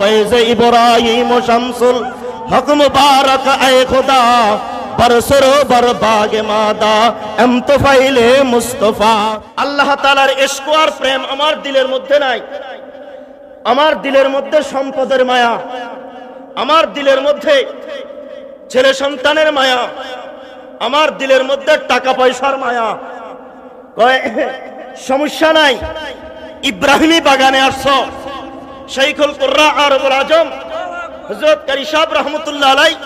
फैज़ इब्राहीम शम्सुल हक मुबारक ऐ खुदा बरसरो बरबाग मादा एम तुफैले मुस्तफा। আল্লাহ তাআলার ইশক আর প্রেম আমার দিলের মধ্যে নাই। আমার দিলের মধ্যে সম্পদের মায়া, আমার দিলের মধ্যে ছেলে সন্তানের মায়া, আমার দিলের মধ্যে টাকা পয়সার মায়া। কয় সমস্যা নাই, ইব্রাহিমী বাগানে আসছো। শাইখুল কুররা আরবুল আজম হযরত কারি সাহেব রহমাতুল্লাহ আলাইহি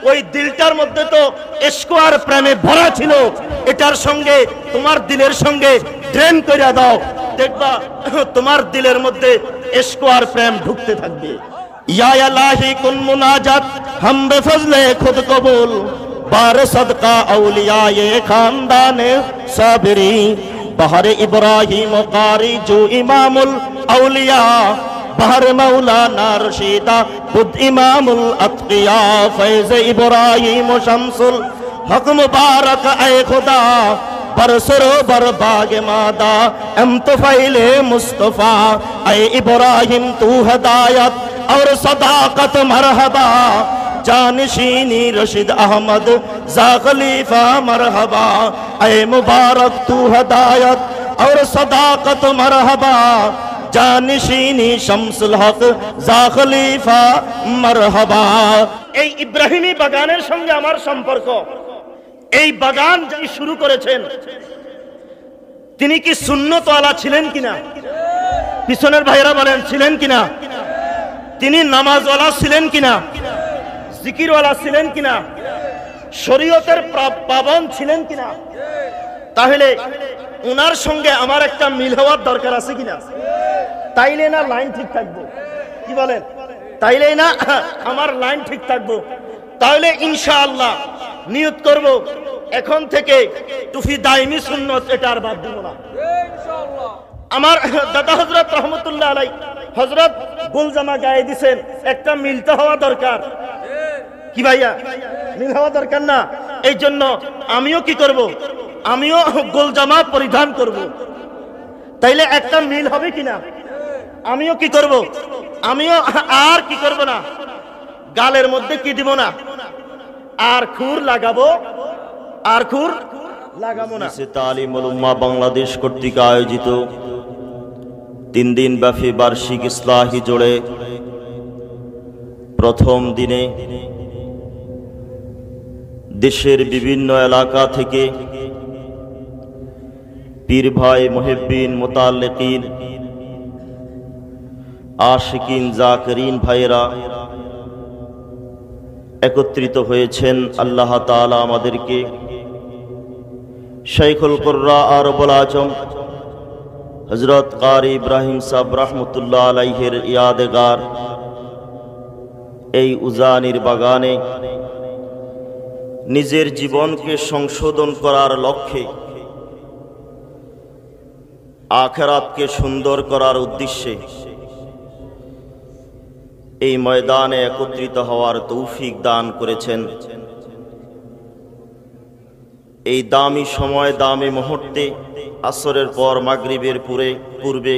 ওই দিলটার মধ্যে তো ইশক আর প্রেমে ভরা ছিল, এটার সঙ্গে তোমার দিলের সঙ্গে ড্রেন করে দাও, দেখবা তোমার দিলের মধ্যে ইশক আর প্রেম ঢুকতে থাকবে। ইয়া ইলাহি কুন মুনাজাত হাম বেফজলে খুদ কবুল बार सदका औलियाए खानदाने साबिरी बहर इब्राहीम कारी जो इमामुल औलिया बहर मौलाना रशीदा खुद इमामुल अत्किया फैज़ इब्राहीम शम्सुल हक मुबारक ऐ खुदा बरसरो बरबाग मादा एम तुफैले मुस्तफा ऐ इब्राहीम तू हदायत और सदाकत मरहबा जानशीनी रशीद अहमद जा खलीफा मरहबा ऐ मुबारक तू हदायत और सदाकत मरहबा जानशीनी शम्सुल हक जा खलीफा मरहबा। এই ইব্রাহিমী বাগানের সঙ্গে আমার সম্পর্ক। এই বাগান যিনি শুরু করেছেন তিনি কি সুন্নতওয়ালা ছিলেন কিনা? পিছনের ভাইরা বলেন ছিলেন কিনা? তিনি নামাজওয়ালা ছিলেন কিনা? জিকিরওয়ালা ছিলেন কিনা? শরীয়তের পাবন ছিলেন কিনা? তাহলে ওনার সঙ্গে আমার একটা মিল হওয়ার দরকার আছে কিনা? তাইলে না লাইন ঠিক থাকবো। কি বলেন? তাইলে না আমার লাইন ঠিক থাকবো। তাহলে ইনশাআল্লাহ নিয়ত করব এখন থেকে টুফি দাইমি সুন্নত এটা আর বাদ দিব না ইনশাআল্লাহ। আমার দাদা হযরত রহমাতুল্লাহ আলাইহি হযরত গোলজামা গায়ে দিবেন, একটা মিলতে হওয়া দরকার। কি ভাইয়া মিল হওয়া দরকার না? এই জন্য আমিও কি করব? আমিও গোলজামা পরিধান করব। তাইলে একটা মিল হবে কিনা? আমিও কি করব? আমিও আর কি করব না, গালের মধ্যে কি দিব না, আর খুর লাগাবো, আর খুর লাগাবো না। তালিমুল উম্মাহ বাংলাদেশ কর্তৃক আয়োজিত 3 দিন ব্যাপী বার্ষিক ইসলাহি জোড়ে প্রথম দিনে দেশের বিভিন্ন এলাকা থেকে পীর ভাই, মুহিব্বিন, মুতাল্লিকিন, আশিকিন, জাকিরিন ভাইরা একত্রিত হয়েছেন। আল্লাহ তাআলা আমাদেরকে শাইখুল কুররা আরবুল আজম হযরত কারি ইব্রাহিম সাহেব রহমতুল্লাহ আলাইহির ইয়াদগার এই উজানির বাগানে নিজের জীবনকে সংশোধন করার লক্ষ্যে, আখিরাতকে সুন্দর করার উদ্দেশ্যে এই ময়দানে একত্রিত হওয়ার তৌফিক দান করেছেন। এই দামি সময়, দামি মুহূর্তে, আসরের পর মাগরিবের পূর্বে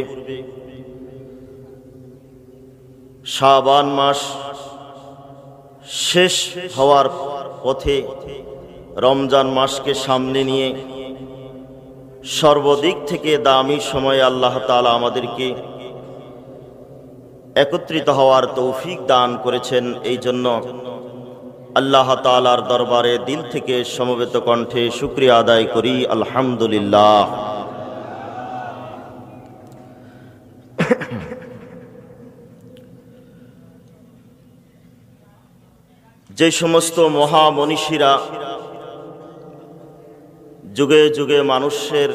শাবান মাস শেষ হওয়ার পথে রমজান মাসকে সামনে নিয়ে সর্বদিক থেকে দামি সময়ে আল্লাহ তাআলা আমাদেরকে একত্রিত হওয়ার তৌফিক দান করেছেন। এই জন্য আল্লাহ তাআলার দরবারে দিল থেকে সমবেত কণ্ঠে শুকরিয়া আদায় করি, আলহামদুলিল্লাহ। যে সমস্ত মহামনীষীরা যুগে যুগে মানুষের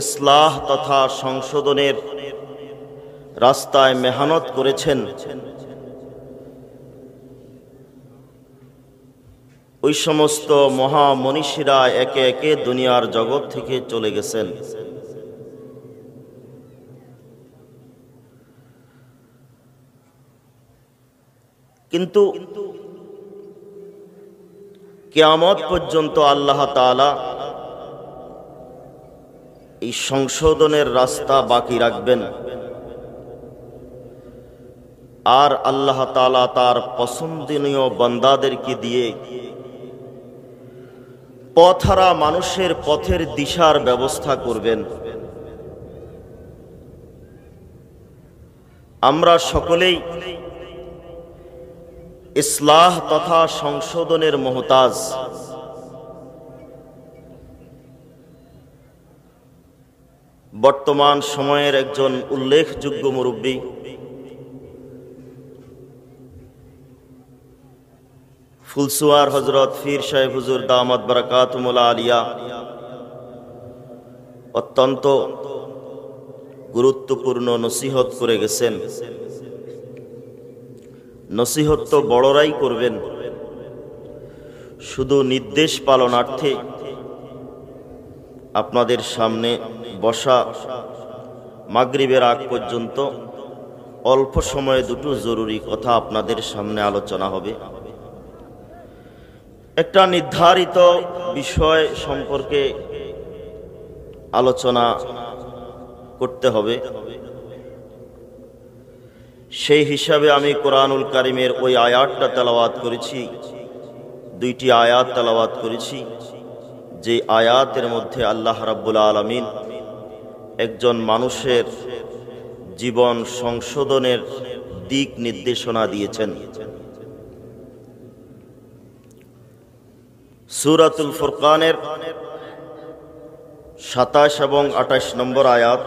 ইসলাহ তথা সংশোধনের রাস্তায় মেহনত করেছেন, ওই সমস্ত মহামনীষীরা একে একে দুনিয়ার জগৎ থেকে চলে গেছেন। কিন্তু কিয়ামত পর্যন্ত আল্লাহ তাআলা এই সংশোধনের রাস্তা বাকি রাখবেন। আর আল্লাহ তাআলা তার পছন্দনীয় বান্দাদেরকে দিয়ে পথহারা মানুষের পথের দিশার ব্যবস্থা করবেন। আমরা সকলেই ইসলাহ তথা সংশোধনের মুহতাজ। বর্তমান সময়ের একজন উল্লেখযোগ্য মুরব্বী ফুলসুয়ার হযরত পীর সাহেব হুজুর দামাত বারাকাতুহুল আলিয়া অত্যন্ত গুরুত্বপূর্ণ নসিহত করে গেছেন। নসিহত তো বড়রাই করবেন, শুধু নির্দেশ পালনার্থে আপনাদের সামনে বসা মাগরিবের আগ পর্যন্ত অল্প সময়ে দুটো জরুরি কথা আপনাদের সামনে আলোচনা হবে। একটা নির্ধারিত বিষয় সম্পর্কে আলোচনা করতে হবে। সেই হিসাবে আমি কোরআনুল কারীমের ওই আয়াতটা তেলাওয়াত করেছি, দুইটি আয়াত তেলাওয়াত করেছি, যে আয়াতের মধ্যে আল্লাহ রাব্বুল আলামিন একজন মানুষের জীবন সংশোধনের দিক নির্দেশনা দিয়েছেন। সূরাতুল ফুরকানের ২৭ এবং ২৮ নম্বর আয়াত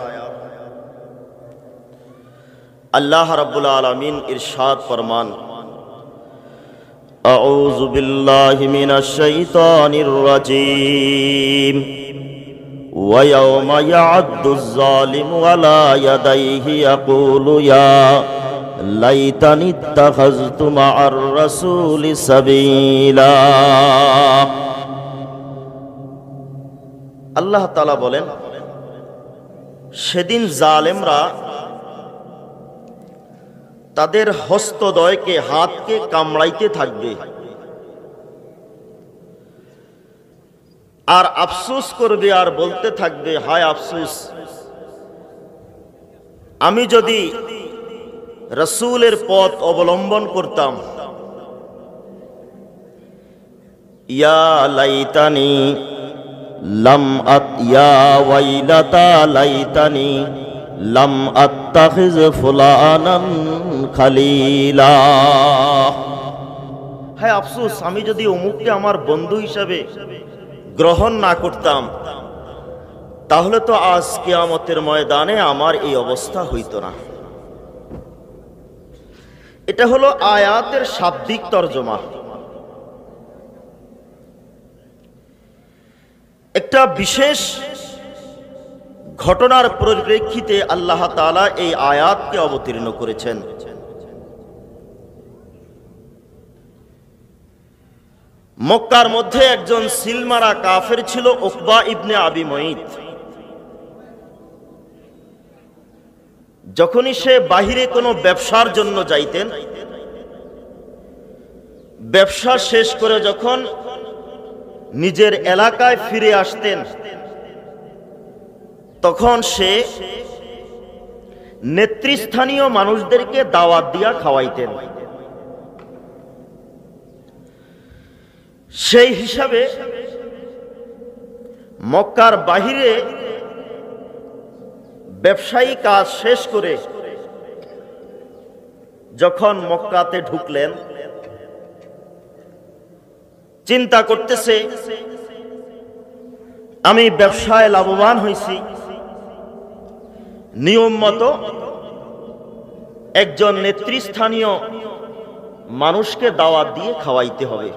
আল্লাহ রাব্বুল আলামিন ইরশাদ ফরমান, আউযু বিল্লাহি মিনাশ শাইতানির রাজীম ওয়া ইয়াওমা ইয়া'আদ্দুয যালিমু আলা ইয়াদাইহি ইয়াকুলু ইয়া লাইতানি ইত্তাখাযতু মা'আর রাসূলি সাবিলা। আল্লাহ তাআলা বলেন, সেদিন জালেমরা তাদের হস্তদ্বয়কে, হাতকে কামড়াইতে থাকবে আর আফসোস করবে আর বলতে থাকবে, হায় আফসোস, আমি যদি রাসূলের পথ অবলম্বন করতাম। ইয়া লাইতানি লাম ইয়া ওয়াইলাতা লাইতানি লাম আত্তাখিজ ফুলানান খালিলা। হ্যাঁ আফসোস, আমি যদি অমুককে আমার বন্ধু হিসাবে গ্রহণ না করতাম, তাহলে তো আজ কিয়ামতের ময়দানে আমার এই অবস্থা হইতো না। এটা হলো আয়াতের শাব্দিক তরজমা। একটা বিশেষ ঘটনার পরিপ্রেক্ষিতে আল্লাহ তাআলা এই আয়াতকে অবতীর্ণ করেছেন। মক্কার মধ্যে একজন সিলমারা কাফের ছিল, উকবা ইবনে আবি মুঈত। যখনই সে বাহিরে কোনো ব্যবসার জন্য যাইতেন, ব্যবসা শেষ করে যখন নিজের এলাকায় ফিরে আসতেন, তখন সে নেতৃস্থানীয় মানুষদেরকে দাওয়াত দিয়া খাওয়াইতেন। সেই হিসাবে মক্কার বাহিরে ব্যবসায়ী কাজ শেষ করে যখন মক্কাতে ঢুকলেন, চিন্তা করতেছে, আমি ব্যবসায় লাভবান হয়েছি, নিয়ম মতো একজন নেতৃস্থানীয় মানুষকে দাওয়াত দিয়ে খাওয়াইতে হবে।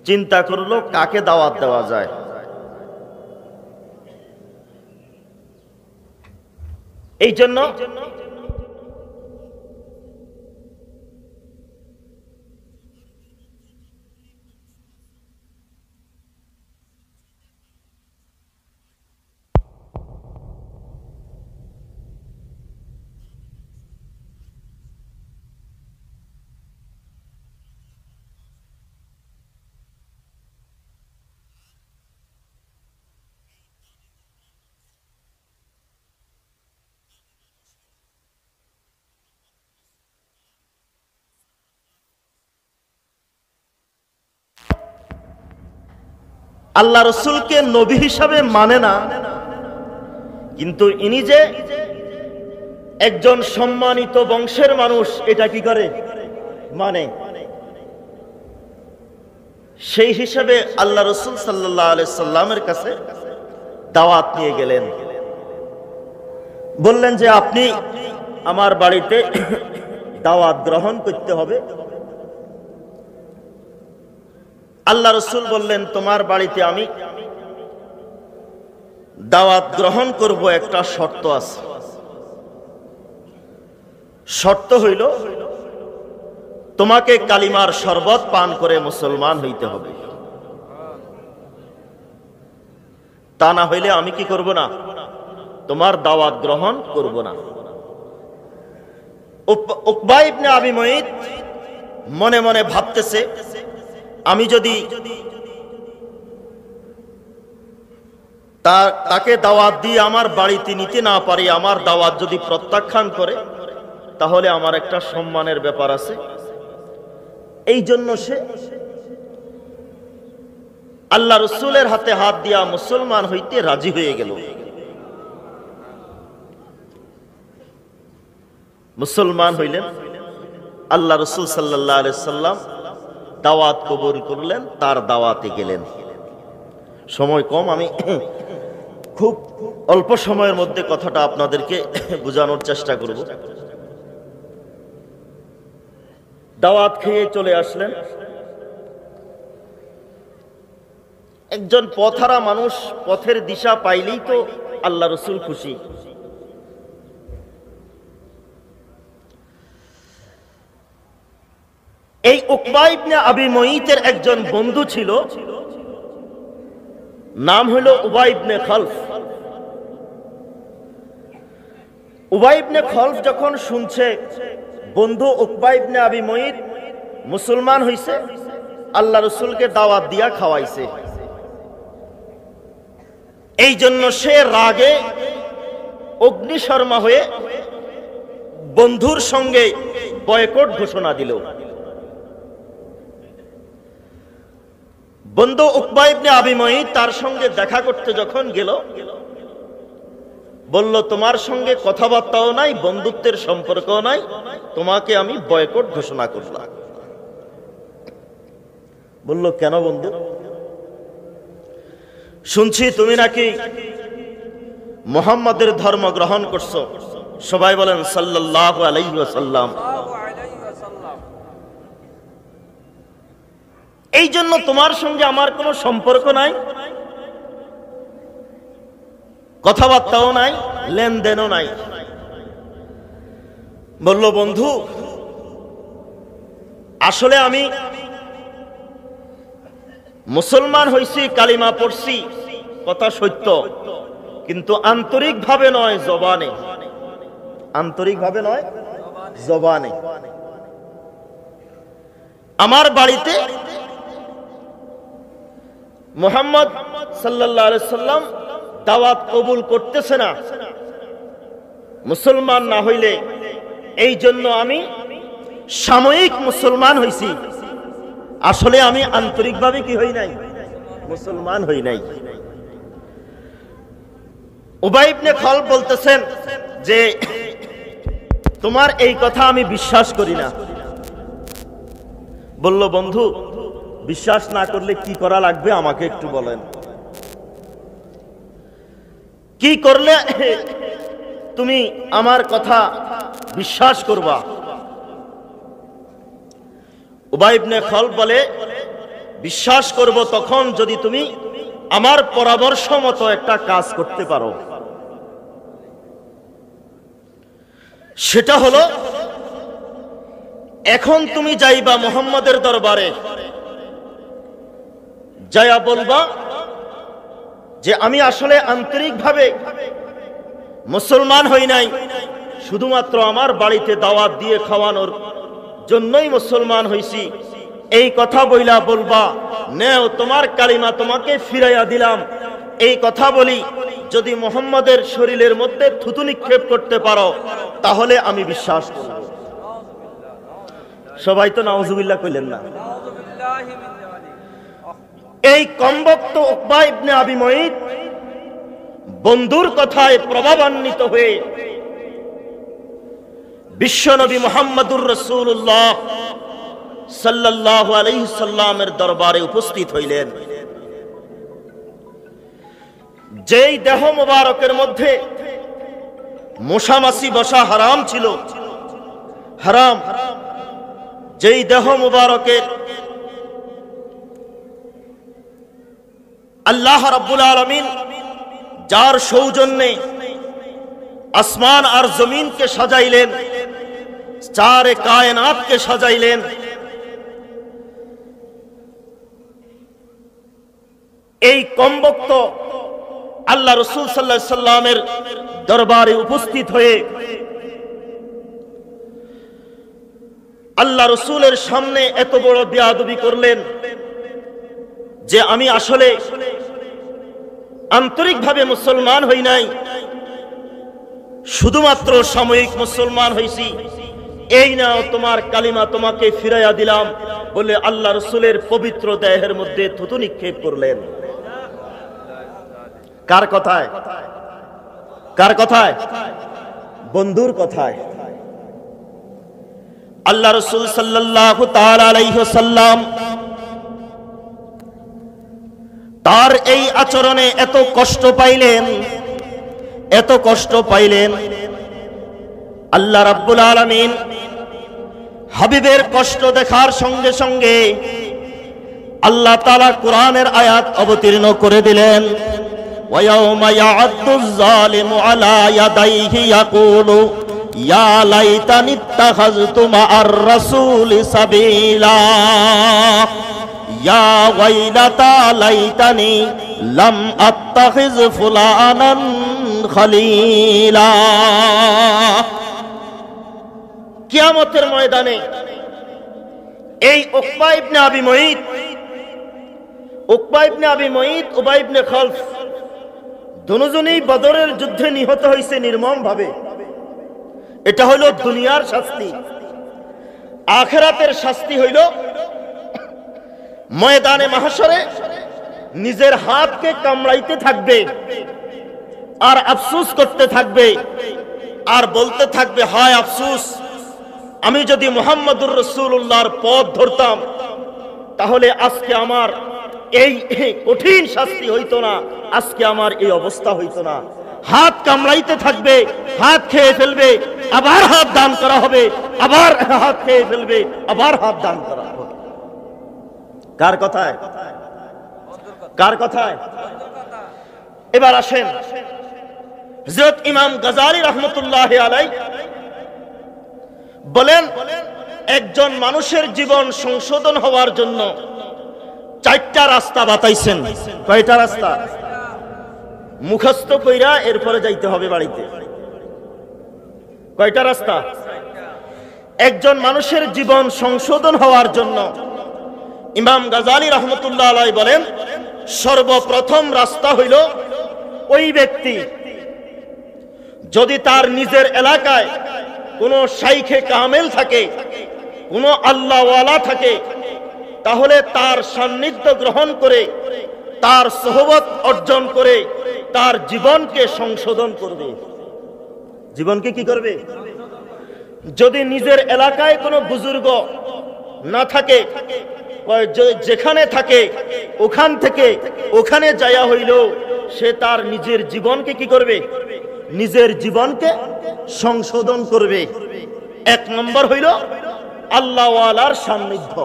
চিন্তা করলো কাকে দাওয়াত দেওয়া যায়। এই জন্য আল্লাহ রসুলকে নবী হিসাবে মানে না, কিন্তু ইনি যে একজন সম্মানিত বংশের মানুষ এটা কি করে? মানে। সেই হিসাবে আল্লাহ রসুল সাল্লাল্লাহু আলাইহি সাল্লামের কাছে দাওয়াত নিয়ে গেলেন, বললেন যে আপনি আমার বাড়িতে দাওয়াত গ্রহণ করতে হবে। আল্লাহ রসুল বললেন তোমার বাড়িতে আমি দাওয়াত গ্রহণ করব, একটা শর্ত আছে। শর্ত হইল তোমাকে কালিমার শরবত পান করে মুসলমান হইতে হবে, তা না হইলে আমি কি করব না? তোমার দাওয়াত গ্রহণ করব না। উকবা ইবনে আবি মুঈত মনে মনে ভাবতেছে, আমি যদি তাকে দাওয়াত দিয়ে আমার বাড়িতে নিতে না পারি, আমার দাওয়াত যদি প্রত্যাখ্যান করে, তাহলে আমার একটা সম্মানের ব্যাপার আছে। এই জন্য সে আল্লাহ রসুলের হাতে হাত দিয়া মুসলমান হইতে রাজি হয়ে গেল। মুসলমান হইলেন। আল্লাহ রসুল সাল্লাল্লাহু আলাইহি সাল্লাম দাওয়াত কবুল করলেন, তার দাওয়াতে গেলেন। সময় কম, আমি খুব অল্প সময়ের মধ্যে কথাটা আপনাদেরকে বোঝানোর চেষ্টা করব। দাওয়াত খেয়ে চলে আসলেন। একজন পথহারা মানুষ পথের দিশা পাইলেই তো আল্লাহ রসুল খুশি। এই উকবা ইবনে আবি মুঈতের একজন বন্ধু ছিল, নাম হলো উবাই ইবনে খালফ। উবাই ইবনে খালফ যখন শুনছে বন্ধু উকবা ইবনে আবি মুঈত মুসলমান হইছে, আল্লাহ রসুলকে দাওয়াত দিয়া খাওয়াইছে, এই জন্য সে রাগে অগ্নিশর্মা হয়ে বন্ধুর সঙ্গে বয়কট ঘোষণা দিল। বন্ধু উকবা ইবনে আবি মুঈত তার সঙ্গে দেখা করতে যখন গেল, বলল তোমার সঙ্গে কথাবার্তাও নাই, বন্ধুত্বের সম্পর্কও নাই, তোমাকে আমি বয়কট ঘোষণা করলাম। বলল কেন বন্ধু? শুনছি তুমি নাকি মুহাম্মাদের ধর্ম গ্রহণ করছো। সবাই বলেন সাল্লাল্লাহু আলাইহি ওয়াসাল্লাম। এই জন্য তোমার সঙ্গে আমার কোনো সম্পর্ক নাই, কথাবার্তাও নাই, লেনদেনও নাই। বলল বন্ধু আসলে আমি মুসলমান হইছি, কালিমা পড়ছি, কথা সত্য, কিন্তু আন্তরিকভাবে নয়, জবানে। আন্তরিকভাবে নয়, জবানে। আমার বাড়িতে মুহাম্মদ সাল্লাল্লাহু আলাইহি সাল্লাম দাওয়াত কবুল করতেছে না, মুসলমান না হইলে, এই জন্য আমি সাময়িক মুসলমান হইছি, আসলে আমি আন্তরিকভাবে কি হই নাই, মুসলমান হই নাই। উবাই ইবনে খালফ বলতেছেন যে তোমার এই কথা আমি বিশ্বাস করি না। বলল বন্ধু বিশ্বাস না করলে কি করা লাগবে আমাকে একটু বলেন, কি করলে তুমি আমার কথা বিশ্বাস করবা? উবাই ইবনে খালফ বলে বিশ্বাস করব তখন যদি তুমি আমার পরামর্শ মতো একটা কাজ করতে পারো। সেটা হলো এখন তুমি যাইবা মুহাম্মাদের দরবারে, যায়া বলবা যে আমি আসলে আন্তরিকভাবে মুসলমান হই নাই, শুধুমাত্র আমার বাড়িতে দাওয়াত দিয়ে খাওয়ানোর জন্যই মুসলমান হইছি। এই কথা বইলা বলবা নেও তোমার কালিমা তোমাকে ফিরাইয়া দিলাম। এই কথা বলি যদি মুহাম্মাদের শরীরের মধ্যে থুতু নিক্ষেপ করতে পারো তাহলে আমি বিশ্বাস করব। সবাই তো নাউজুবিল্লাহ কইলেন না? এই কমবক্ত উকবা ইবনে আবি মুঈত বন্ধুর কথায় প্রভাবান্বিত হয়ে বিশ্বনবী মুহাম্মদুর রাসূলুল্লাহ সাল্লাল্লাহু আলাইহি সাল্লামের দরবারে উপস্থিত হইলেন। যেই দেহ মোবারকের মধ্যে মশামাছি বসা হারাম ছিল, হারাম, যেই দেহ মোবারকের আল্লাহ রাব্বুল আলামিন যার সৌজন্যে আসমান আর জমিনকে সাজাইলেন, চারে কায়নাতকে সাজাইলেন, এই কমবক্ত আল্লাহ রাসূল সাল্লাল্লাহু আলাইহি সাল্লামের দরবারে উপস্থিত হয়ে আল্লাহ রাসূলের সামনে এত বড় বেয়াদবি করলেন যে আমি আসলে আন্তরিকভাবে মুসলমান হই নাই, শুধুমাত্র সাময়িক মুসলমান হইছি, এই নাও তোমার কালিমা, তোমাকে ফিরাইয়া দিলাম বলে আল্লাহ রাসূলের পবিত্র দেহের মধ্যে থুতু নিক্ষেপ করলেন। কার কথায়? কার কথায়? বন্ধুর কথায়। আল্লাহ রাসূল সাল্লাল্লাহু তাআলা আলাইহি ওয়াসাল্লাম তার এই আচরণে এত কষ্ট পাইলেন, এত কষ্ট পাইলেন। আল্লাহ রাব্বুল আলামিন হাবিবের কষ্ট দেখার সঙ্গে সঙ্গে আল্লাহ তাআলা কোরআনের আয়াত অবতীর্ণ করে দিলেন, وَيَوْمَ يَعَضُّ الظَّالِمُ عَلَى يَدَيْهِ يَقُولُ يَا لَيْتَنِي اتَّخَذْتُ مَعَ الرَّسُولِ سَبِيلًا يَا وَيْلَتَى لَيْتَنِي لَمْ أَتَّخِذْ فُلَانًا خَلِيلًا। কিয়ামতের ময়দানে এই উকবা ইবনে আবি মুঈত, উকবা ইবনে আবি মুঈত, উবাই ইবনে খালফ দুজনেই বদরের যুদ্ধে নিহত হয়েছে নির্মম ভাবে। এটা হইল দুনিয়ার শাস্তি। আখিরাতের শাস্তি হইল ময়দানে মাহশরে নিজের হাতকে কামড়াইতে থাকবে আর আফসোস করতে থাকবে আর বলতে থাকবে, হায় আফসোস, আমি যদি মুহাম্মদুর রাসূলুল্লাহর পথ ধরতাম তাহলে আজকে আমার এই কঠিন শাস্তি হইতো না, আজকে আমার এই অবস্থা হইতো না। হাত কামড়াইতে থাকবে, হাত খেয়ে ফেলবে, আবার হাত দান করা হবে, আবার হাত খেয়ে ফেলবে, আবার হাত দান করা হবে। কার কথায়? কার কথায়? এবার আসেন, হযরত ইমাম গাযালি রাহমাতুল্লাহি আলাইহি বলেন, একজন মানুষের জীবন সংশোধন হওয়ার জন্য চারটা রাস্তা বাতাইছেন। কয়টা রাস্তা? মুখস্থ কইরা এরপরে যাইতে হবে বাড়িতে। কয়টা রাস্তা? একজন মানুষের জীবন সংশোধন হওয়ার জন্য ইমাম গাযালি রাহমাতুল্লাহ আলাইহি বলেন, সর্বপ্রথম রাস্তা হইল ওই ব্যক্তি যদি তার নিজের এলাকায় কোনো শাইখে কামেল থাকে, কোনো আল্লাহওয়ালা থাকে, তাহলে তার সান্নিধ্য গ্রহণ করে, তার সোহবত অর্জন করে তার জীবনকে সংশোধন করবে। জীবনকে কি করবে? যদি নিজের এলাকায় কোনো বুজুর্গ না থাকে, যেখানে থাকে ওখান থেকে ওখানে যায়া হইল সে তার নিজের জীবনকে কি করবে? নিজের জীবনকে সংশোধন করবে। এক নম্বর হইল আল্লাহওয়ালার সান্নিধ্য।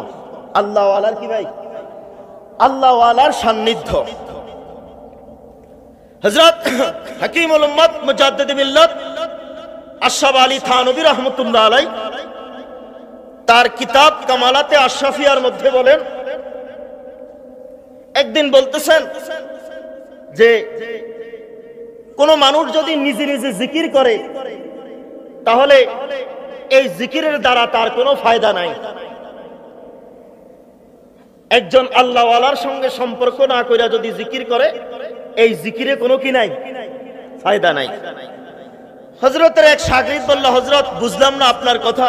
আল্লাহওয়ালার কি ভাই? আল্লাহওয়ালার সান্নিধ্য। হযরত হাকিমুল উম্মত মুজাদ্দিদ মিল্লাত আশরাফ আলী থানভী রাহমাতুল্লাহ আলাইহি তার কিতাব কামালাতে আশরাফিয়ার মধ্যে বলেন, একদিন বলতেছেন যে কোন মানুষ যদি নিজে নিজে জিকির করে তাহলে এই জিকিরের দ্বারা তার কোনো ফায়দা নাই। একজন আল্লাহওয়ালার সঙ্গে সম্পর্ক না কইরা যদি জিকির করে, এই জিকিরে কোনো কি নাই? ফায়দা নাই। হযরতের এক শাগরিদ বলল, হযরত বুঝলাম না আপনার কথা,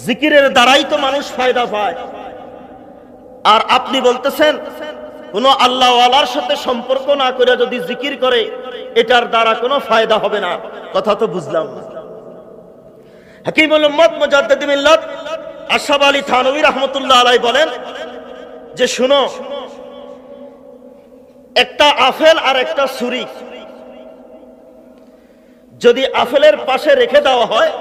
জিকিরের দ্বারাই তো মানুষ ফায়দা পায়। আর আপনি বলতেছেন কোন আল্লাহওয়ালার সাথে সম্পর্ক না করে যদি জিকির করে এটার দ্বারা কোনো ফায়দা হবে না। কথা তো বুঝলাম না। হাকিমুল উম্মত মুজাদ্দিদ মিল্লাত আশরাফ আলী থানভী রাহমাতুল্লাহ আলাইহি বলেন যে শুনো, একটা আপেল আর একটা ছুরি যদি আপেলের পাশে রেখে দেওয়া হয়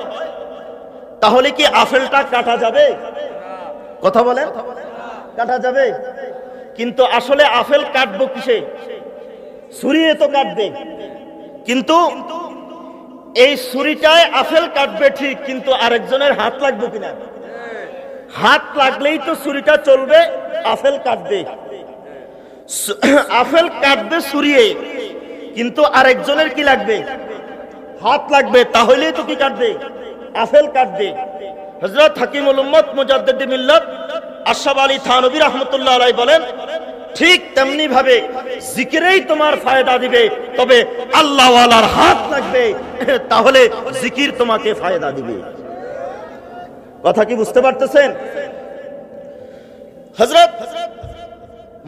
তাহলে কি আপেলটা কাটা যাবে? কথা বলেন, কাটা যাবে? কিন্তু আসলে আপেল কাটবো কিসে? ছুরিয়ে তো কাটবে। কিন্তু এই ছুরিটায় আপেল কাটবে ঠিক, কিন্তু আরেকজনের হাত লাগবে কিনা? হাত লাগলেই তো ছুরিটা চলবে, আপেল কাটবে। আপেল কাটবে ছুরিয়ে, কিন্তু আরেকজনের কি লাগবে? হাত লাগবে, তাহলেই তো কি কাটবে? আপেল কাটবে। হযরত হাকিমুল উম্মত মুজাদ্দিদ মিল্লাত আশরাফ আলী থানভী রাহমাতুল্লাহ আলাইহি বলেন ঠিক তেমনি ভাবে জিকিরেই তোমার ফায়দা দিবে, তবে আল্লাহ ওয়ালার হাত লাগবে, তাহলে জিকির তোমাকে ফায়দা দিবে। কথা কি বুঝতে পারতেছেন? হযরত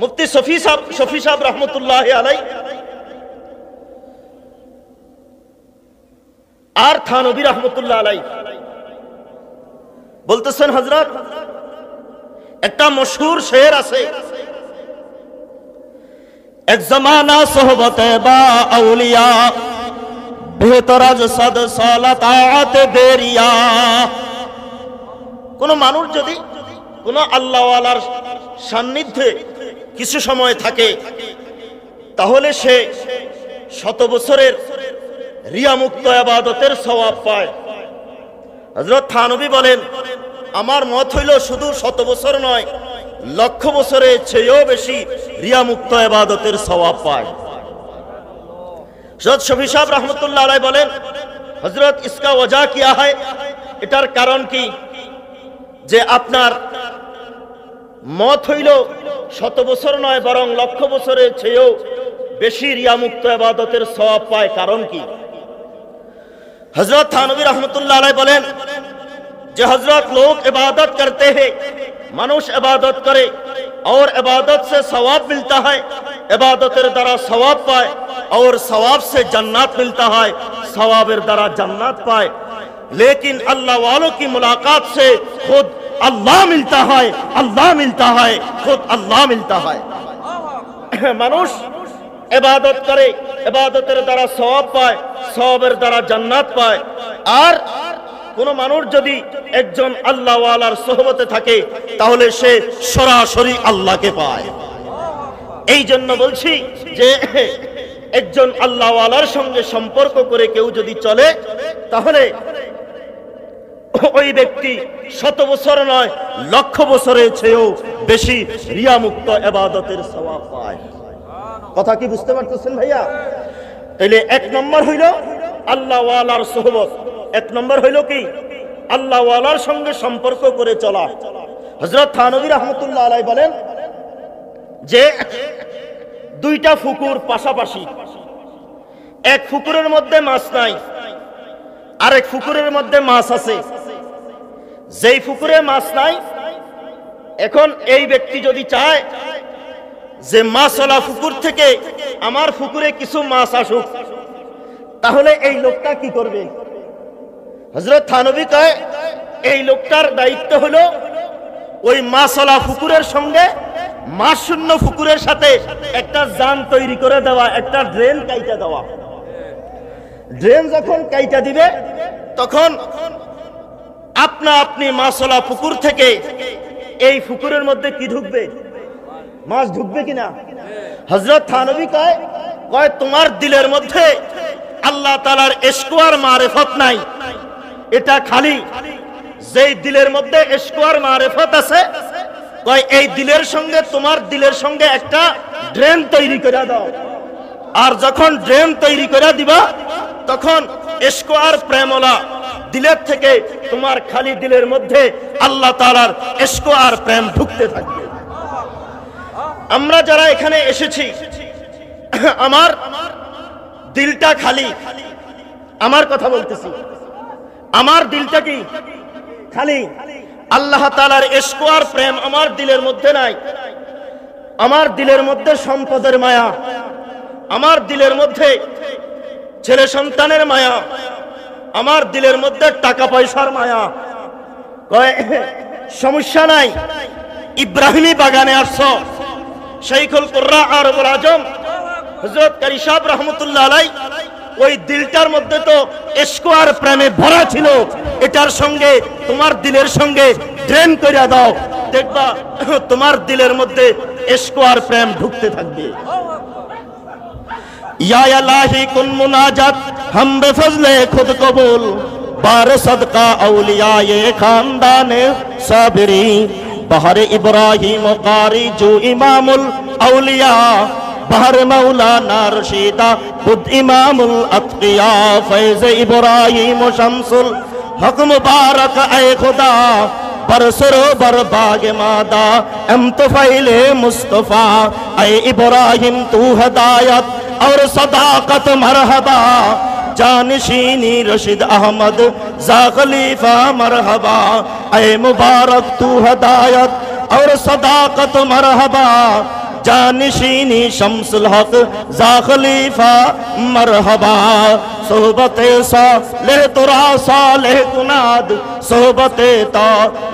মুফতি শফি সাহেব রহমতুল্লাহ আলাইহি আর থানভী রহমতুল্লাহ আলাইহি বলতেছেন, হযরত একটা মশহুর শের আছে, এক জমানা সোহবতে বা আউলিয়া বেহতর আজ সদ সালাত দেরিয়া। কোন মানুষ যদি কোন আল্লাহওয়ালার সান্নিধ্যে কিছু সময় থাকে তাহলে সে 100 বছরের রিয়ামুক্ত ইবাদতের সওয়াব পায়। হযরত থানভী বলেন, আমার মত হইল শুধু 100 বছর নয়, 1,00,000 বছরের চেয়েও বেশি রিয়ামুক্ত ইবাদতের সওয়াব পায়। হযরত শফি সাহেব রহমতুল্লাহ আলাইহি বলেন, হযরত ইসকা ওয়াজা কিয়া है, এটার কারণ কি? যে আপনার মত হইল 100 বছর নয়, বরং 1,00,000 বছরের চেয়েও বেশি রিয়ামুক্ত ইবাদতের সওয়াব পায়। কারণ কি? হযরত থানভী রহমতুল্লাহ আলাইহি বলেন যে হযরত লোক ইবাদত करते हैं, মানুষ ইবাদত করে और इबादत से सवाब मिलता है, इबादतेर द्वारा सवाब पाए और सवाब से जन्नत मिलता है, सवाबेर द्वारा जन्नत पाए। लेकिन अल्लाह वालों की मुलाकात से खुद अल्लाह मिलता है, अल्लाह मिलता है, खुद अल्लाह मिलता है। মানুষ ইবাদত করে, ইবাদতের দ্বারা সওয়াব পায়, সওয়াবের দ্বারা জান্নাত পায়। আর কোন মানুষ যদি একজন আল্লাহ ওয়ালার সোহবতে থাকে তাহলে সে সরাসরি আল্লাহকে পায়। এই জন্য বলছি যে একজন আল্লাহ ওয়ালার সঙ্গে সম্পর্ক করে কেউ যদি চলে তাহলে ওই ব্যক্তি 100 বছর নয়, 1,00,000 বছরের চেয়েও বেশি রিয়ামুক্ত ইবাদতের সওয়াব পায়। কথা কি বুঝতে পারতেছেন ভাইয়া? তাহলে 1 নম্বর হইল আল্লাহ ওয়ালার সোহবত, 1 নম্বর হইল কি? আল্লাহ ওয়ালার সঙ্গে সম্পর্ক করে চলা। হযরত থানভী রাহমাতুল্লাহ আলাইহি বলেন যে 2টা পুকুর পাশাপাশি, এক পুকুরের মধ্যে মাছ নাই, আরেক পুকুরের মধ্যে মাছ আছে। যেই পুকুরে মাছ নাই, এখন এই ব্যক্তি যদি চায় যে মাছওয়ালা পুকুর থেকে আমার পুকুরে কিছু মাছ আসুক, তাহলে এই লোকটা কি করবে? হযরত থানভী কয় এই লোকটার দায়িত্ব হলো ওই মাছওয়ালা পুকুরের সঙ্গে মাছ শূন্য পুকুরের সাথে একটা জান তৈরি করে দেওয়া, একটা ড্রেন কাইটা দেওয়া। ড্রেন যখন কাইটা দিবে তখন আপনা আপনি মাছওয়ালা পুকুর থেকে এই পুকুরের মধ্যে কি ঢুকবে? মাছ ঢুকবে কিনা? হযরত থানভী কয় তোমার দিলের মধ্যে আল্লাহ তাআলার ইশক আর মারিফত নাই, এটা খালি। যেই দিলের মধ্যে ইশক আর মারিফত আছে, কয় এই দিলের সঙ্গে তোমার দিলের সঙ্গে একটা ড্রেন তৈরি করে দাও। আর যখন ড্রেন তৈরি করে দিবা তখন ইশক আর প্রেমওয়ালা দিলের থেকে তোমার খালি দিলের মধ্যে আল্লাহ তাআলার ইশক আর প্রেম ঢুকতে থাকবে। আমরা যারা এখানে এসেছি, আমার দিলটা খালি, আমার কথা বলতেছি, আমার দিলটা কি খালি? আল্লাহ তাআলার ইশক আর প্রেম আমার দিলের মধ্যে নাই। আমার দিলের মধ্যে সম্পদের মায়া, আমার দিলের মধ্যে ছেলে সন্তানের মায়া, আমার দিলের মধ্যে টাকা পয়সার মায়া। কয় সমস্যা নাই, ইব্রাহিমী বাগানে আসছো। শাইখুল কুররা আরবুল আজম হযরত কারি সাহেব রহমতুল্লাহ আলাই ওই দিলটার মধ্যে তো ইশক আর প্রেমে ভরা ছিল, এটার সঙ্গে তোমার দিলের সঙ্গে ড্রেন করে দাও, দেখবা তোমার দিলের মধ্যে ইশক আর প্রেম ঢুকতে থাকবে। या इलाही कुन मुनाजात हम बेफजले खुद कबूल बार सदका औलिया ये खानदान साबिरी बहर इब्राहिम कारी जो इमामुल औलिया बहर मौलाना रशीदा खुद इमामुल अत्किया फैज़ इब्राहिम शम्सुल हक मुबारक ए खुदा बरसरो बरबाग मादा एम तुफैले मुस्तफा ए इब्राहिम तू हदायत और सदाकत मरहबा जानशीनी रशीद अहमद जा खलीफा मरहबा ए मुबारक तू हदायत और सदाकत मरहबा जानशीनी शम्सुल हक जा खलीफा मरहबा सोहबते सा लेह तुरा सा लेह कुनाद सोहबते ता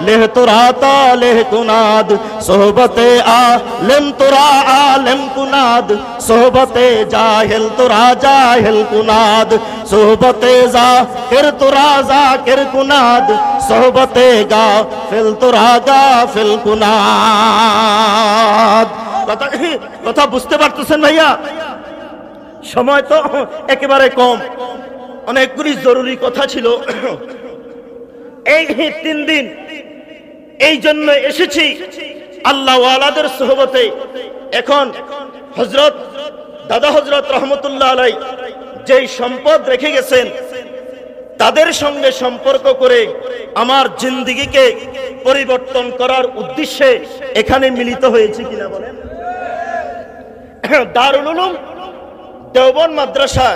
लेह तुरा ता लेह कुनाद सोहबते आ लेम तुरा आ लेम कुनाद सोहबते जाहिल तुरा जाहिल कुनाद सोहबते जा किर तुरा जा किर कुनाद सोहबते गा फिल तुरा गा फिल कुनाद। কথা বুঝতে পারতেছেন ভাইয়া? সময় তো একেবারে কম, অনেকগুলি জরুরি কথা ছিল। এই 3 দিন এই জন্য এসেছি আল্লাহ ওয়ালাদের সোহবতে। এখন হযরত দাদা হযরত রহমতুল্লাহ আলাই যেই সম্পদ রেখে গেছেন তাদের সঙ্গে সম্পর্ক করে আমার জিন্দেগিকে পরিবর্তন করার উদ্দেশ্যে এখানে মিলিত হয়েছে কিনা বলেন? দারুল উলুম দেওবন্দ মাদ্রাসা,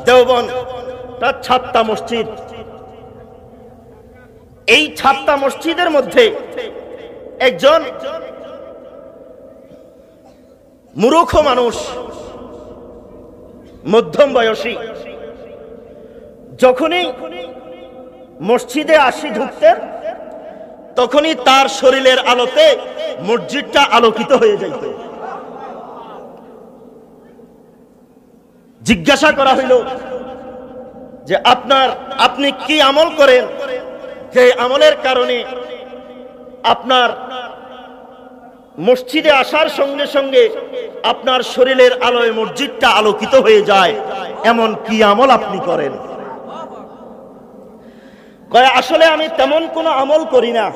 দেওবন্দ তার 7টা মসজিদ। এই 7টা মসজিদের মধ্যে একজন মূর্খ মানুষ, মধ্যম বয়সী, যখনই মসজিদে আসি ঢুকতেন তখনই তার শরীরের আলোতে মসজিদটা আলোকিত হয়ে যাইত। জিজ্ঞাসা করা হইল যে আপনি কি আমল করেন যে আমলের কারণে আপনার মসজিদে আসার সঙ্গে সঙ্গে আপনার শরীরের আলোয় মসজিদটা আলোকিত হয়ে যায়, এমন কি আমল আপনি করেন? কয় আসলে আমি তেমন কোনো আমল করি না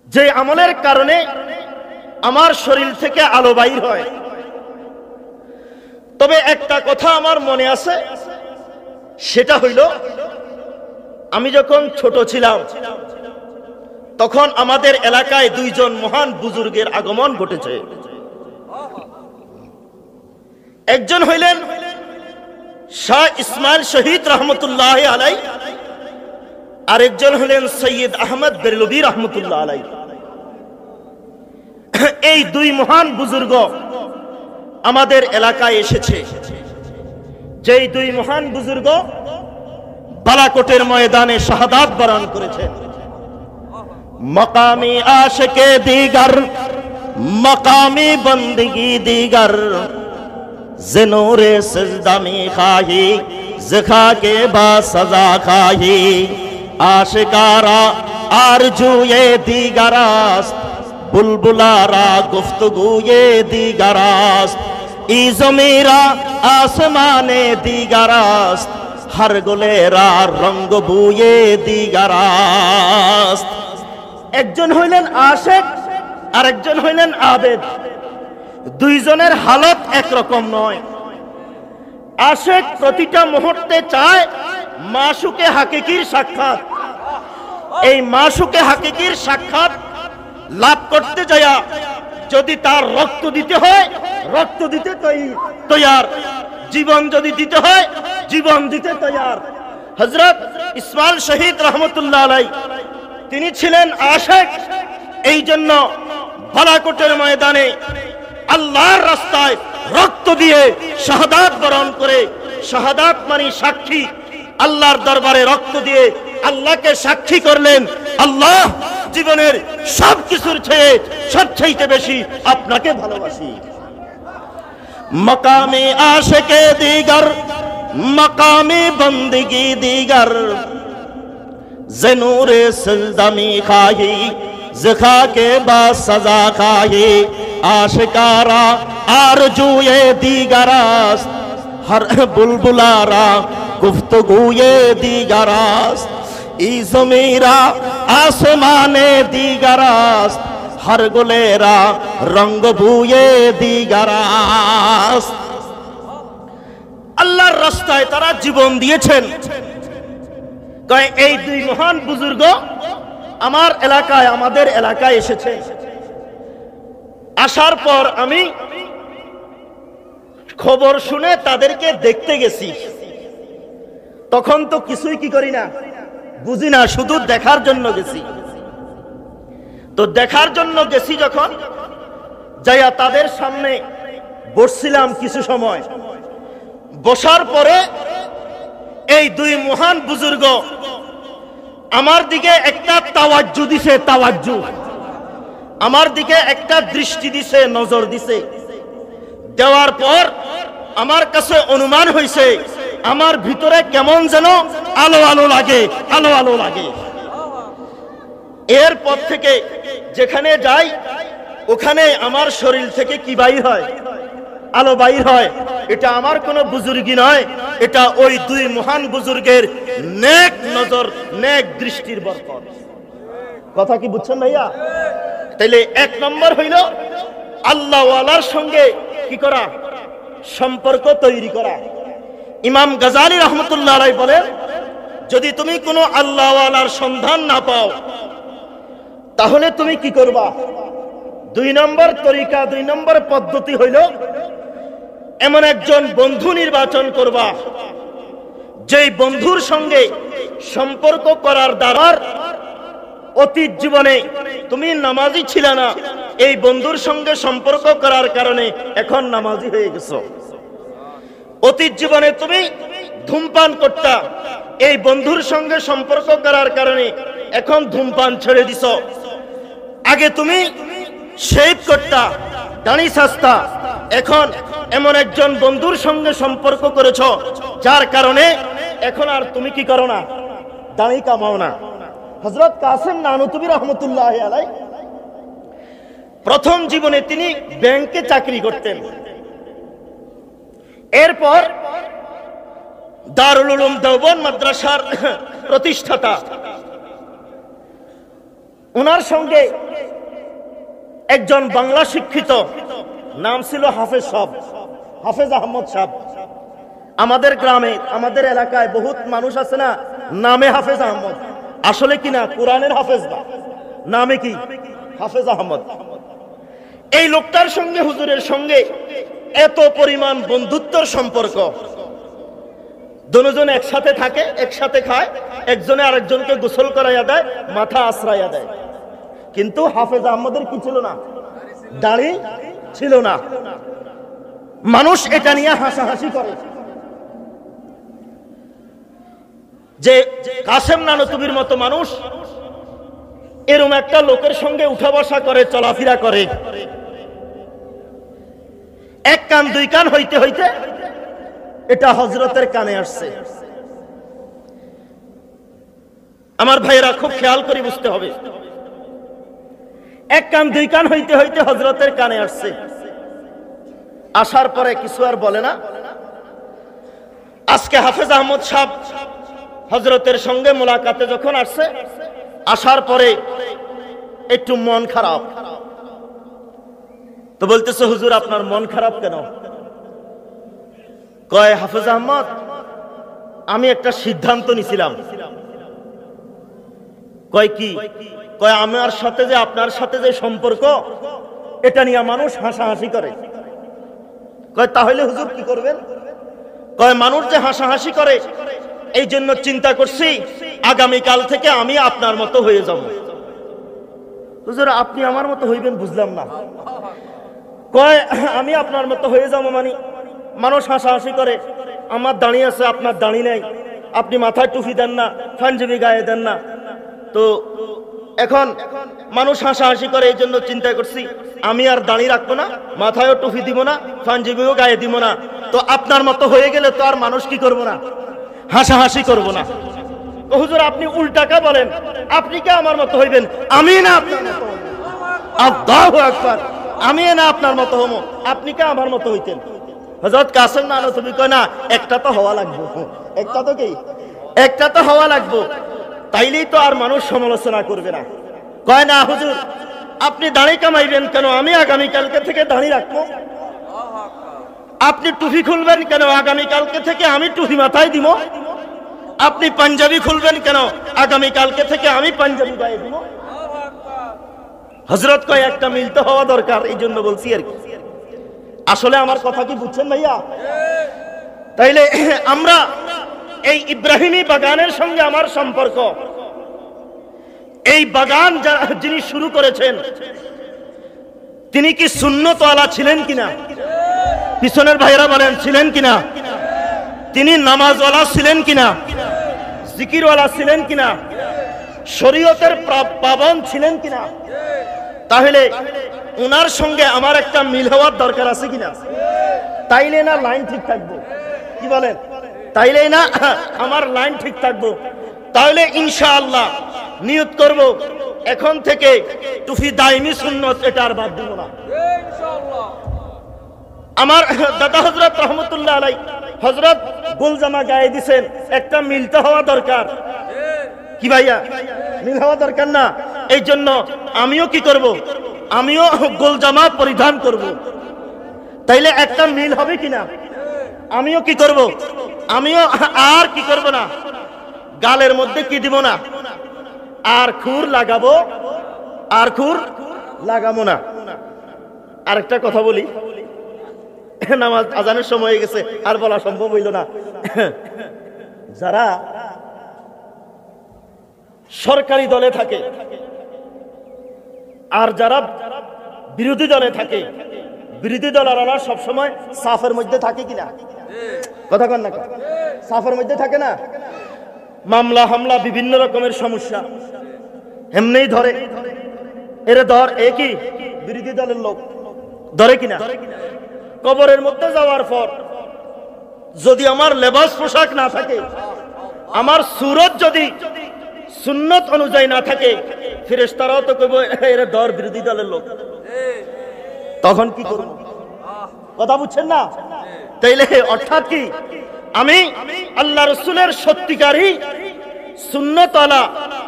যে আমলের কারণে আমার শরীর থেকে আলো বাইর হয়। তবে একটা কথা আমার মনে আছে, সেটা হইল আমি যখন ছোট ছিলাম তখন আমাদের এলাকায় 2 জন মহান বুজুর্গের আগমন ঘটেছে। একজন হইলেন শাহ ইসমাইল শহীদ রহমতুল্লাহ আলাই, আরেকজন হলেন সৈয়দ আহমদ বেরলভী রহমতুল্লাহ আলাই। এই 2 মহান বুজুর্গ আমাদের এলাকায় এসেছে। যেই 2 মহান বুজুর্গ বালাকোটের ময়দানে শাহাদাত বরণ করেছেন। মকামি আশিকে দিগার মকামি বন্দগি দিগার জিনোরে সিজদা মে খাহি জিখা কে বা সজা খাহি আশিকারা আরজুয়ে দিগারাস বুলবুলারা গুফতগুয়ে দিগারাস ই জমিরা আসমানে দিগারাস হর গুলেরা রঙ্গ বুয়ে দিগারাস। একজন হইলেন আশিক আর একজন হইলেন আবেদ। 2 জনের হালত একরকম নয়। আশিক প্রতিটা মুহূর্তে চায় মাশুকে হাকিকির সাক্ষাৎ। এই মাশুকে হাকিকির সাক্ষাৎ লাভ করতে যায় যদি তার রক্ত দিতে হয় রক্ত দিতে তৈয়ার, জীবন যদি দিতে হয় জীবন দিতে তৈয়ার। হযরত ইসমাইল শহীদ রহমতুল্লাহ আলাই তিনি ছিলেন আশিক। এই জন্য বালাকোটের ময়দানে আল্লাহর রাস্তায় রক্ত দিয়ে শাহাদাত বরণ করে, শাহাদাত মানে সাক্ষী, আল্লাহর দরবারে রক্ত দিয়ে আল্লাহকে সাক্ষী করলেন, আল্লাহ জীবনের সব কিছুর চেয়ে সবচাইতে বেশি আপনাকে ভালোবাসি। মকামে আশিকে দিগার, মকামে বন্দগি দিগার, ज़नूरे सिलदमी खाही ज़िखा के बाद सजा खाही, आशिकारा आरज़ूए दीगरास्त, हर बुलबुलारा गुफ्तगूए दीगरास्त, ई ज़मीरा आसमाने दीगरास्त, हर गुलेरा रंग बुए दीगरास्त। আল্লাহর রাস্তায় তারা জীবন দিয়েছেন। কয় এই দুই মহান বুজুর্গ আমার এলাকায়, আমাদের এলাকায় এসেছে। আসার পর আমি খবর শুনে তাদেরকে দেখতে গেছি। তখন তো কিছুই কি করি না, বুঝি না, শুধু দেখার জন্য গেছি। তো দেখার জন্য গেছি যখন, যাইয়া তাদের সামনে বসছিলাম কিছু সময়। বসার পরে এই দুই মহান বুজুর্গ আমার দিকে একটা তাওয়াজ্জু দিছে, তাওয়াজ্জু, আমার দিকে একটা দৃষ্টি দিছে, নজর দিছে। দেওয়ার পর আমার কাছে অনুমান হইছে আমার ভিতরে কেমন যেন আলো আলো লাগে, আলো আলো লাগে। এরপর থেকে যেখানে যাই ওখানে আমার শরীর থেকে কি বাইর হয়, আলো বাইর হয়। এটা আমার কোনো বুজুর্গি নয়, এটা ওই দুই মহান বুজুর্গের নেক নজর, নেক দৃষ্টির বরকত। কথা কি বুঝছেন ভাইয়া? তাইলে এক নম্বর হইল আল্লাহ ওয়ালার সঙ্গে কি করা, সম্পর্ক তৈরি করা। ইমাম গাজালি রহমতুল্লাহ আলাইহি বলেন, যদি তুমি কোনো আল্লাহ ওয়ালার সন্ধান না পাও তাহলে তুমি কি করবা? দুই নম্বর তরিকা, দুই নম্বর পদ্ধতি হইল এমন একজন বন্ধু নির্বাচন করবা, যেই বন্ধুর সঙ্গে সম্পর্ক করার দ্বারা অতীত জীবনে তুমি নামাজি ছিল না, এই বন্ধুর সঙ্গে সম্পর্ক করার কারণে এখন নামাজি হয়ে গেছো। অতীত জীবনে তুমি ধূমপান করতা, এই বন্ধুর সঙ্গে সম্পর্ক করার কারণে এখন ধূমপান ছেড়ে দিছো। আগে তুমি শেভ করতা, দাড়ি ছাঁচতা, এখন এমন একজন বন্ধুর সঙ্গে সম্পর্ক করেছো যার কারণে এখন আর তুমি কি করো না, দাড়ি কামাও না। হযরত কাসেম নানুতুবি রহমতুল্লাহ আলাইহি প্রথম জীবনে তিনি ব্যাংকে চাকরি করতেন। এরপর দারুল উলুম দেওবন্দ মাদ্রাসার প্রতিষ্ঠাতা, ওনার সঙ্গে একজন বাংলা শিক্ষিত, নাম ছিল হাফেজ সাহেব, হাফেজ আহমদ সাহেব। আমাদের গ্রামে, আমাদের এলাকায় বহুত মানুষ আছে না নামে হাফেজ আহমদ, আসলে কি না কোরআনের হাফেজ না, নামে কি হাফেজ আহমদ। এই লোকটার সঙ্গে হুজুরের সঙ্গে এত পরিমাণ বন্ধুত্বর সম্পর্ক, দুজন একসাথে থাকে, একসাথে খায়, একজনে আরেকজনকে গোসল করাইয়া দেয়, মাথা আশ্রাইয়া দেয়। কিন্তু হাফেজ আহমদের কি ছিল না, দাড়ি ছিল না। মানুষ এটা নিয়ে হাসাহাসি করে যে কাসেম নানুতুবির মতো মানুষ এরকম একটা লোকের সঙ্গে উঠা বসা করে, চলাফেরা করে। এক কান দুই কান হইতে হইতে এটা হযরতের কানে আসছে। আমার ভাইয়েরা খুব খেয়াল করে বুঝতে হবে, এক কান দুই কান হইতে হইতে হযরতের কানে আসছে। আসার পরে কিছু আর বলে না। আজকে হাফেজ আহমদ সাহেব হযরতের সঙ্গে মোলাকাতে যখন আসছে, আসার পরে একটু মন খারাপ। তো বলতেছে, হুজুর আপনার মন খারাপ কেন? কয় হাফেজ আহমদ, আমি একটা সিদ্ধান্ত নিছিলাম। কয় কি? কয় আমার সাথে যে আপনার সাথে যে সম্পর্ক, এটা নিয়ে মানুষ হাসাহাসি করে। কয় তাহলে হুজুর কি করবেন? কয় মানুষ যে হাসাহাসি করে এই জন্য চিন্তা করছি আগামীকাল থেকে আমি আপনার মতো হয়ে যাব। হুজুর আপনি আমার মতো হইবেন বুঝলাম না। কয় আমি আপনার মতো হয়ে যাবো মানে? মানুষ হাসাহাসি করে, আমার দাঁড়ি আছে আপনার দাঁড়ি নাই, আপনি মাথায় টুপি দেন না, পাঞ্জাবি গায়ে দেন না। তো এখন মানুষ হাসাহাসি করে, এই জন্য চিন্তা করছি আমি আর দাঁড়ি রাখবো না, মাথায়ও টুপি দিব না, পাঞ্জাবিও গায়ে দিব না। তো আপনার মতো হয়ে গেলে তো আর মানুষ কি করবো না, হাসাহাসি করবো না। তো হুজুর আপনি উল্টাকা বলেন, আপনি কে আমার মতো হইবেন? আমি না আপনার মতো হবো। আল্লাহু আকবার। আমি না আপনার মতো হবো, আপনি কে আমার মতো হইতেন? হযরত কাসেম নানতুবি কয় না, একটা তো হওয়া লাগবে, একটা তো কি, একটা তো হওয়া লাগবে, তাইলেই তো আর মানুষ সমালোচনা করবে না। কয় না হুজুর আপনি দাড়ি কামাইবেন কেন? আমি আগামী কালকে থেকে দাড়ি রাখবো। আপনি টুপি খুলবেন কেন? আগামী কালকে থেকে আমি টুপি মাথায় দিব। আপনি পাঞ্জাবি খুলবেন কেন? আগামী কালকে থেকে আমি পাঞ্জাবি গায়ে দিব। হযরত কয় একটা মিল তো হওয়া দরকার, এই জন্য বলছি আর কি। আসলে আমার কথা কি বুঝছেন ভাইয়া? তাইলে আমরা এই ইব্রাহিমী বাগানের সঙ্গে আমার সম্পর্ক, এই বাগান যিনি শুরু করেছেন তিনি কি সুন্নতওয়ালা ছিলেন কিনা? পিছনের ভাইরা বলেন ছিলেন কিনা? তিনি নামাজওয়ালা ছিলেন কিনা? জিকিরওয়ালা ছিলেন কিনা? শরীয়তের পাবন ছিলেন কিনা? তাহলে ওনার সঙ্গে আমার একটা মিল হওয়ার দরকার আছে কিনা? তাইলে না লাইন ঠিক থাকবো। কি বলেন? তাইলে না আমার লাইন ঠিক থাকবো। তাহলে ইনশাআল্লাহ নিয়ত করব এখন থেকে টুপি দাইমি সুন্নত, এটা আর বাদ দিব না ইনশাআল্লাহ। আমার দাদা হযরত রহমতুল্লাহ আলাইহি হযরত গোলজামা গায়ে দিবেন, একটা মিলতে হওয়া দরকার। কি ভাইয়া? মিল হওয়া দরকার না? এই জন্য আমিও কি করব? আমিও গোলজামা পরিধান করব। তাইলে একটা মিল হবে কিনা? আমিও কি করব? আমিও আর কি করব না, গালের মধ্যে কি দিব না, আর খুর লাগাবো, আর খুর লাগাবো না। আরেকটা কথা বলি, নামাজ আজানের সময় হয়ে গেছে, আর বলা সম্ভব হইল না। যারা সরকারি দলে থাকে আর যারা বিরোধী দলে থাকে, বিরোধী দলেরা সবসময় সাফের মধ্যে থাকে কিনা? কথা কন না? সাফের মধ্যে থাকে না? মামলা হামলা বিভিন্ন রকমের সমস্যা এমনিই ধরে, এরে ধর, একই বিরোধী দলের লোক ধরে কিনা? কবরের মধ্যে যাওয়ার পর যদি আমার লেবাস পোশাক না থাকে, আমার সুরত যদি সুন্নত অনুযায়ী না থাকে, ফেরেশতারাও তো কইব এরে ধর বিরোধী দলের লোক। তখন কি করব? কথা বুঝছেন না? তাইলে অর্থাৎ কি, আমি আল্লাহ রাসূলের সত্যিকারী সুন্নতওয়ালা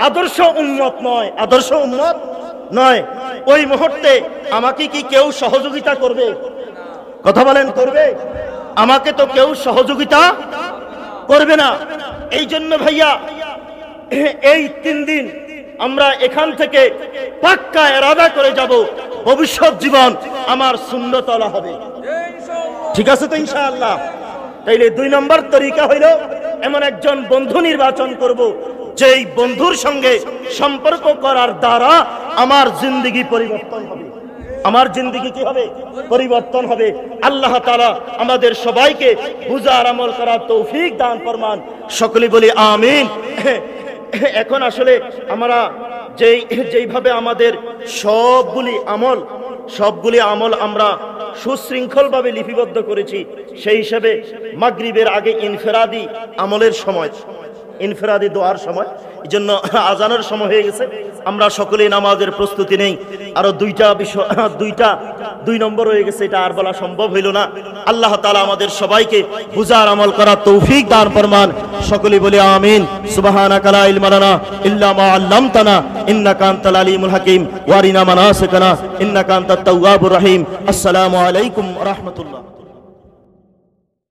আদর্শ উম্মত নয়, আদর্শ উম্মত নয়। ওই মুহূর্তে আমাকে কি কেউ সহযোগিতা করবে? কথা বলেন, করবে? আমাকে তো কেউ সহযোগিতা করবে না। এই জন্য ভাইয়া এই 3 দিন আমরা এখান থেকে পাক্কা ইরাদা করে যাব, ভবিষ্যৎ জীবন আমার সুন্নতওয়ালা হবে। ঠিক আছে তো ইনশাআল্লাহ? তাইলে 2 নম্বর তরিকা হইল এমন একজন বন্ধু নির্বাচন করব, যেই বন্ধুর সঙ্গে সম্পর্ক করার দ্বারা আমার জিন্দেগি পরিবর্তন হবে। আমার জিন্দেগি কি হবে? পরিবর্তন হবে। আল্লাহ তাআলা আমাদের সবাইকে বুঝার আমল করার তৌফিক দান ফরমান। সকলে বলি আমিন। এখন আসলে আমরা যেইভাবে আমাদের সবগুলি আমল আমরা সুশৃঙ্খলভাবে লিপিবদ্ধ করেছি, সেই হিসাবে মাগরিবের আগে ইনফিরাদি আমলের সময়, ইনফিরাদি দোয়ার সময়, এই জন্য আজানের সময় হয়ে গেছে। আমরা সকলেই নামাজের প্রস্তুতি নেই। আরো 2 নম্বর হয়ে গেছে, এটা আর বলা সম্ভব হইল না। আল্লাহ তাআলা আমাদের সবাইকে বুঝার আমল করার তৌফিক দান ফরমান। সকলেই বলি আমিন। সুবহানাকা লা ইলমা লানা ইল্লা মা আল্লামতানা ইন্নাকা আনতাল আলিমুল হাকিম ওয়া আরিনা মানাসিকানা ইন্নাকা আনতাত তাওয়াবুর রহিম। আসসালামু আলাইকুম ওয়া রাহমাতুল্লাহ।